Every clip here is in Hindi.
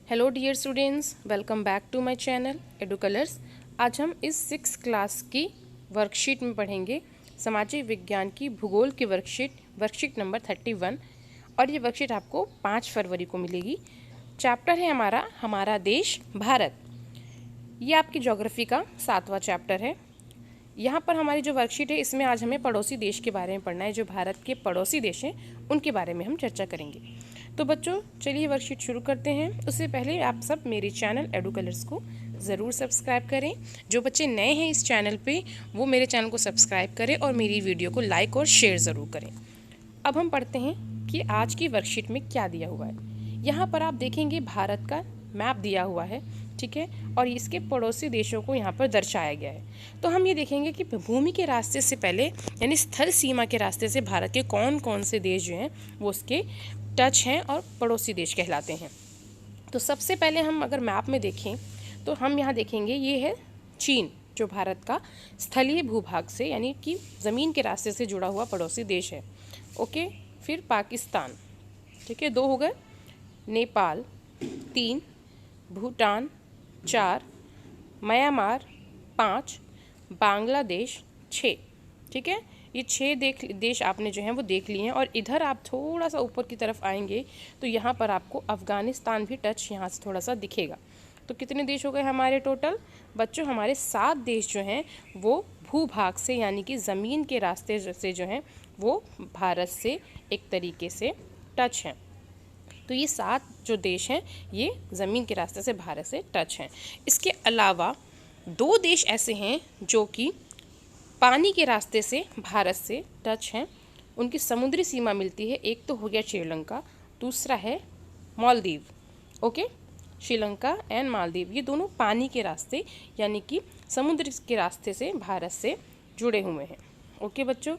Hello dear students, welcome back to my channel edu colours. आज हम इस 6 क्लास की वर्कशीट में पढ़ेंगे सामाजिक विज्ञान की भूगोल की वर्कशीट नंबर 31। और ये वर्कशीट आपको 5 फरवरी को मिलेगी। चैप्टर है हमारा देश भारत। ये आपकी ज्योग्राफी का 7वां चैप्टर है। यहाँ पर हमारी जो वर्कशीट है इसमें आज हमें पड़ोसी देश के बारे में पढ़ना है। जो भारत के पड़ोसी देश हैं उनके बारे में हम चर्चा करेंगे। तो बच्चों चलिए वर्कशीट शुरू करते हैं। उससे पहले आप सब मेरे चैनल एडू कलर्स को ज़रूर सब्सक्राइब करें। जो बच्चे नए हैं इस चैनल पे वो मेरे चैनल को सब्सक्राइब करें और मेरी वीडियो को लाइक और शेयर ज़रूर करें। अब हम पढ़ते हैं कि आज की वर्कशीट में क्या दिया हुआ है। यहाँ पर आप देखेंगे भारत का मैप दिया हुआ है, ठीक है, और इसके पड़ोसी देशों को यहाँ पर दर्शाया गया है। तो हम ये देखेंगे कि भूमि के रास्ते से पहले यानी स्थल सीमा के रास्ते से भारत के कौन कौन से देश जो हैं वो उसके टच हैं और पड़ोसी देश कहलाते हैं। तो सबसे पहले हम अगर मैप में देखें तो हम यहाँ देखेंगे ये है चीन, जो भारत का स्थलीय भूभाग से यानी कि ज़मीन के रास्ते से जुड़ा हुआ पड़ोसी देश है। ओके, फिर पाकिस्तान, ठीक है, 2 हो गए, नेपाल 3, भूटान 4, म्यांमार 5, बांग्लादेश 6, ठीक है। ये 6 देश आपने जो है वो देख लिए हैं। और इधर आप थोड़ा सा ऊपर की तरफ आएंगे तो यहाँ पर आपको अफ़गानिस्तान भी टच यहाँ से थोड़ा सा दिखेगा। तो कितने देश हो गए हमारे टोटल बच्चों? हमारे 7 देश जो हैं वो भूभाग से यानी कि ज़मीन के रास्ते से जो हैं वो भारत से एक तरीके से टच हैं। तो ये 7 जो देश हैं ये ज़मीन के रास्ते से भारत से टच हैं। इसके अलावा 2 देश ऐसे हैं जो कि पानी के रास्ते से भारत से टच हैं, उनकी समुद्री सीमा मिलती है। एक तो हो गया श्रीलंका, दूसरा है मालदीव। ओके, श्रीलंका एंड मालदीव ये दोनों पानी के रास्ते यानी कि समुद्र के रास्ते से भारत से जुड़े हुए हैं। ओके बच्चों,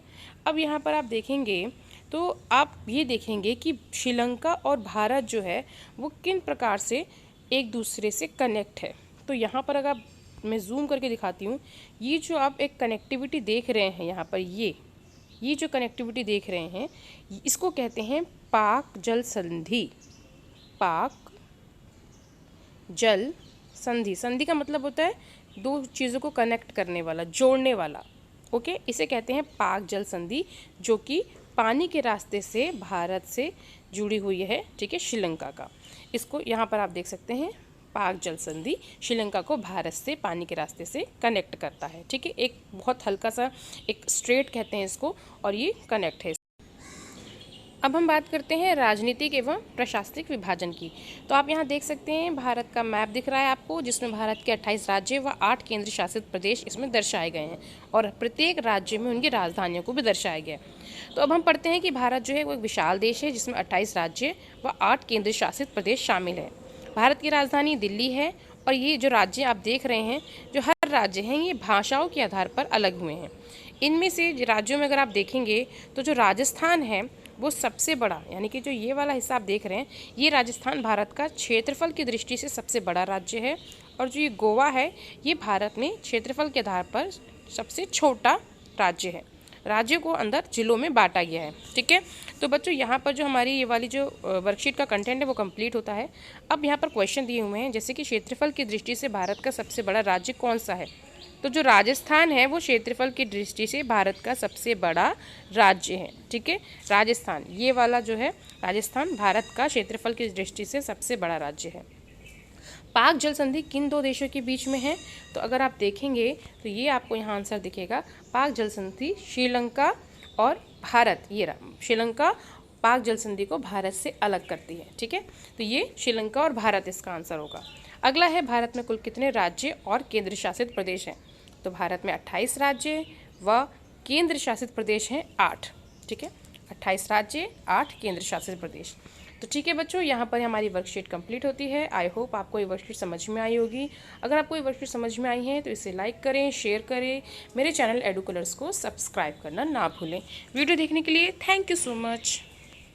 अब यहाँ पर आप देखेंगे तो आप ये देखेंगे कि श्रीलंका और भारत जो है वो किन प्रकार से एक दूसरे से कनेक्ट है। तो यहाँ पर अगर मैं जूम करके दिखाती हूँ, ये जो आप एक कनेक्टिविटी देख रहे हैं यहाँ पर ये जो कनेक्टिविटी देख रहे हैं इसको कहते हैं पाक जल संधि। पाक जल संधि, संधि का मतलब होता है 2 चीज़ों को कनेक्ट करने वाला, जोड़ने वाला। ओके, इसे कहते हैं पाक जल संधि, जो कि पानी के रास्ते से भारत से जुड़ी हुई है, ठीक है, श्रीलंका का। इसको यहाँ पर आप देख सकते हैं, पाक जल संधि श्रीलंका को भारत से पानी के रास्ते से कनेक्ट करता है, ठीक है। एक बहुत हल्का सा एक स्ट्रेट कहते हैं इसको, और ये कनेक्ट है। अब हम बात करते हैं राजनीतिक एवं प्रशासनिक विभाजन की। तो आप यहाँ देख सकते हैं भारत का मैप दिख रहा है आपको, जिसमें भारत के 28 राज्य व 8 केंद्र शासित प्रदेश इसमें दर्शाए गए हैं और प्रत्येक राज्य में उनकी राजधानियों को भी दर्शाया गया है। तो अब हम पढ़ते हैं कि भारत जो है वो एक विशाल देश है जिसमें 28 राज्य व 8 केंद्र शासित प्रदेश शामिल है। भारत की राजधानी दिल्ली है और ये जो राज्य आप देख रहे हैं, जो हर राज्य हैं ये भाषाओं के आधार पर अलग हुए हैं। इनमें से राज्यों में अगर आप देखेंगे तो जो राजस्थान है वो सबसे बड़ा, यानी कि जो ये वाला हिस्सा आप देख रहे हैं ये राजस्थान भारत का क्षेत्रफल की दृष्टि से सबसे बड़ा राज्य है। और जो ये गोवा है ये भारत में क्षेत्रफल के आधार पर सबसे छोटा राज्य है। राज्यों को अंदर जिलों में बांटा गया है, ठीक है। तो बच्चों यहाँ पर जो हमारी ये वाली जो वर्कशीट का कंटेंट है वो कंप्लीट होता है। अब यहाँ पर क्वेश्चन दिए हुए हैं, जैसे कि क्षेत्रफल की दृष्टि से भारत का सबसे बड़ा राज्य कौन सा है। तो जो राजस्थान है वो क्षेत्रफल की दृष्टि से भारत का सबसे बड़ा राज्य है, ठीक है। राजस्थान ये वाला जो है राजस्थान भारत का क्षेत्रफल की दृष्टि से सबसे बड़ा राज्य है। पाक जल संधि किन 2 देशों के बीच में है? तो अगर आप देखेंगे तो ये आपको यहाँ आंसर दिखेगा, पाक जल संधि श्रीलंका और भारत। ये रहा, श्रीलंका पाक जल संधि को भारत से अलग करती है, ठीक है। तो ये श्रीलंका और भारत इसका आंसर होगा। अगला है भारत में कुल कितने राज्य और केंद्र शासित प्रदेश हैं? तो भारत में 28 राज्य व केंद्र शासित प्रदेश हैं 8, ठीक है। 28 राज्य 8 केंद्र शासित प्रदेश। तो ठीक है बच्चों, यहाँ पर हमारी वर्कशीट कंप्लीट होती है। आई होप आपको ये वर्कशीट समझ में आई होगी। अगर आपको ये वर्कशीट समझ में आई है तो इसे लाइक करें, शेयर करें, मेरे चैनल एडू कलर्स को सब्सक्राइब करना ना भूलें। वीडियो देखने के लिए थैंक यू सो मच।